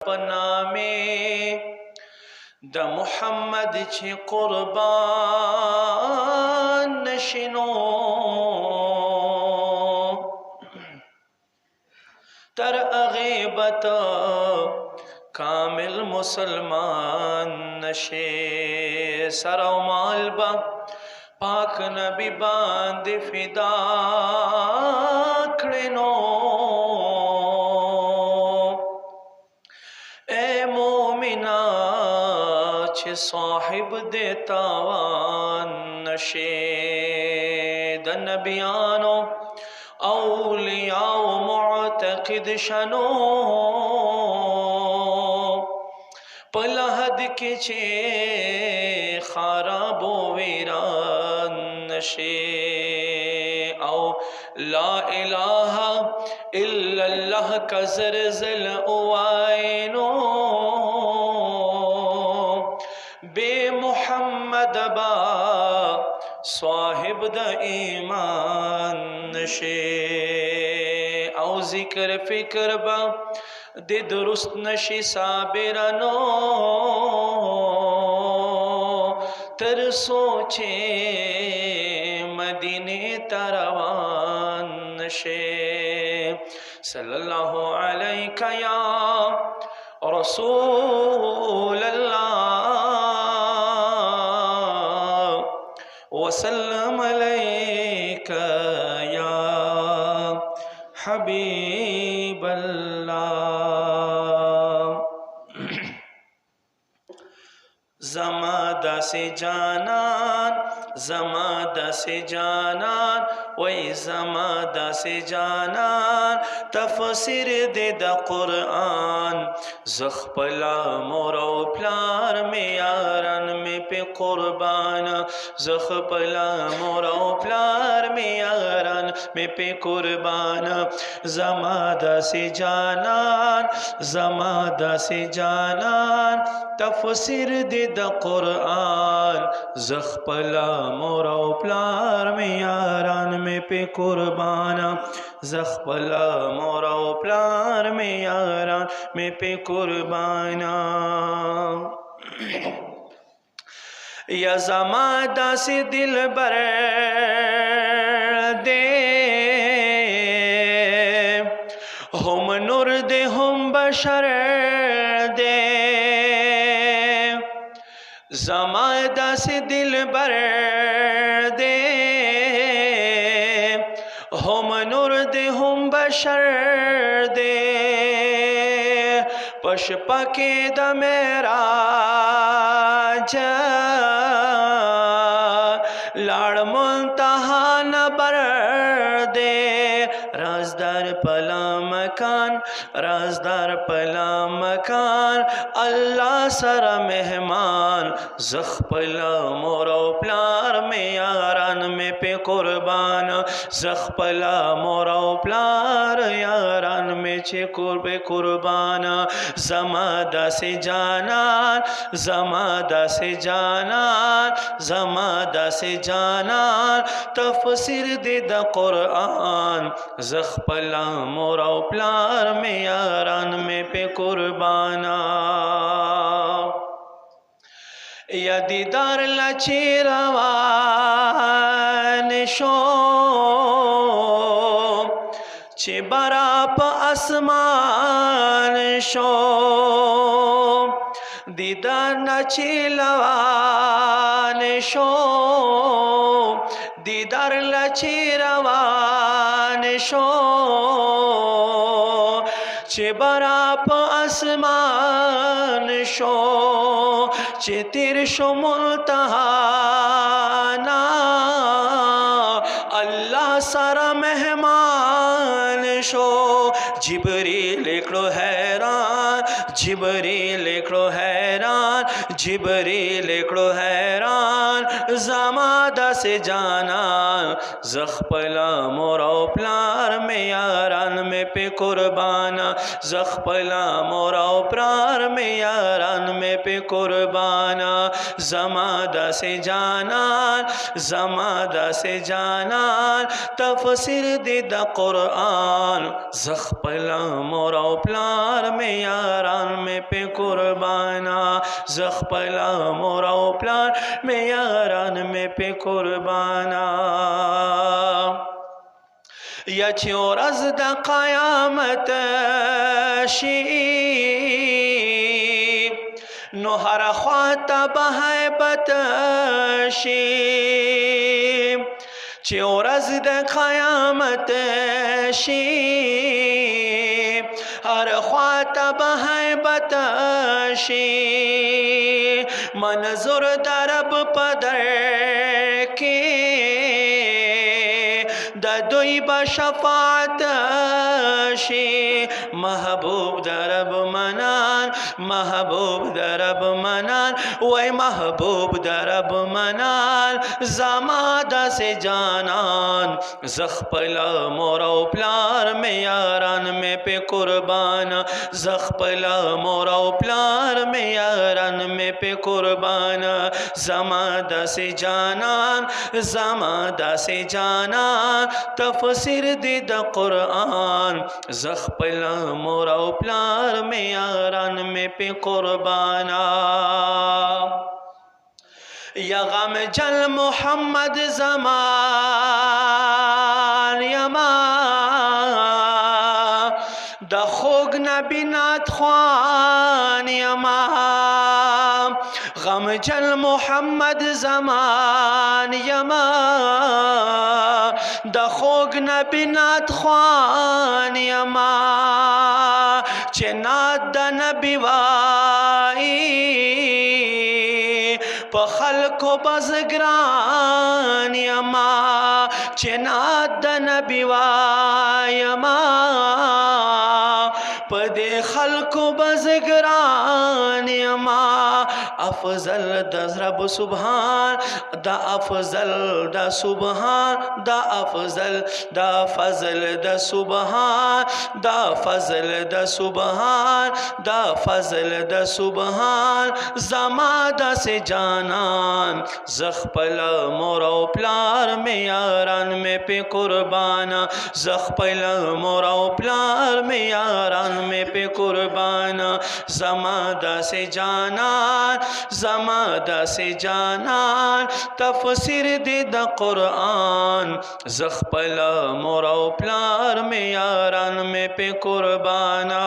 पनामे the Muhammad छे कुर्बान नशिनो तर अगेबत कामिल मुसलमान नशे सरो मालबा पाक नबी बांद फिदा खड़ेनो साहिब देतावान नशे द नबियानो औलियाओ मुअतकिद शनो पलहद के चे खराबो वीरान नशे औ ला इलाहा इल्लल्लाह का ज़रज़ल उवाइनो बे मुहम्मद बा साहिब द ईमान नशे औ जिक्र फिक्र बा दे दुरुस्त नशी साबिरनो तर सोचे मदीने तरवान नशे सल्लल्लाहु अलैका या रसूल अल्लाह वसल्लम अलैका या हबीब अल्लाह। ज़मादा से जानान ज़मादा से जानान वही ज़मादा से जानान तफसीर दे द कुरान ज़ख़पला मोरो प्यार में यारन में पे कुर्बान ज़ख़पला मोरो प्यार में यारन में पे कुर्बान ज़मादा से जानान ज़मादा से जानान तफसीर दे द कुरान ज़ख़पला मोरो प्यार में यारान में पे कुर्बान ज़ख़पला मोरो प्यार में यारान में पे कुर्बान या ज़मादा से दिल बर दे हम नूर दे हम बशर दे ज़मादा से दिल बर दे हम नूर दे हम बशर दे पशपा के द मेरा लाड़ मुंतहा न बर दे राजदार पला मकान राजदार पला मकान अल्लाह सरा मेहमान ज़ख़पला मोरो प्यार में यारान में पे कुर्बान ज़ख़पला मोरो प्यार यारान में चे कुर्बे कुर्बान ज़मादा से जानान ज़मादा से जानान ज़मादा से जानान तफसीर दे द कुरान ज़ख़पला मोरो प्यार में यारान में पे कुर्बाना या दीदार लची रवान शो चे बराप आसमान शो दीदार नची लवान शो दीदार लची रवान शो चे बराप आसमान शो चे तिरशो मुल्तहाना अल्लाह सारा मेहमान शो जिबरील एकड़ो हैरान जिबरील एकड़ो हैरान जिबरील एकड़ो हैरान ज़मादा से जाना ज़ख़पला मोरो प्यार में यारान में पे कुर्बान ज़ख़पला मोरो प्यार में यारान में में पे कुर्बाना ज़मादा से जानन ज़मादा से जानन तफसीर दीद कुरान ज़ख़पला मोरा प्लार में यारान में पे कुर्बाना ज़ख़पला मोरा प्लार में यारान में पे कुर्बाना यची रज़ द क़यामत शी नो हर ख्वाता बहैबत शी ची रज़ द क़यामत शी हर ख्वाता बहैबत शी मंज़ुर दरब पदर के दुई बशफ़ाअत शी महबूब दरब मनान महबूब दरब मनान वही महबूब दरब मनान ज़मादा से जानन ज़ख़पला मोरा प्लार में यारान में पे कुर्बान ज़ख़पला मोरा प्लार में यारान में पे कुर्बान ज़मादा से जानन ज़मादा से जानन तफसीर दीद कुरान ज़ख़पला मोरा प्लार में यारान में पे कुर्बाना या गम जल मोहम्मद ज़मान यमा द खोग नबी नात ख्वान यमा गम जल मोहम्मद ज़मान यमा द खोग नबी नात ख्वान यमा चनात द नबी वाई पखल को बज़ग्रान यमा चनात द नबी वायमा पदे खल्को बज़ग्रान यमा अफजल द रब सुबहान द अफजल द सुबहान द अफजल द फजल द सुबहान द फजल द सुबहान द फजल द सुबहान ज़मादा से जानन ज़ख़पला मोरा प्लार में यारान में पे कुर्बाना ज़ख़पला मोरा प्लार में यारान में पे कुर्बाना ज़मादा से जानन ज़मादा से जानन तफसीर दीद कुरान ज़ख़पला मोरा प्लार में यारान में पे कुर्बाना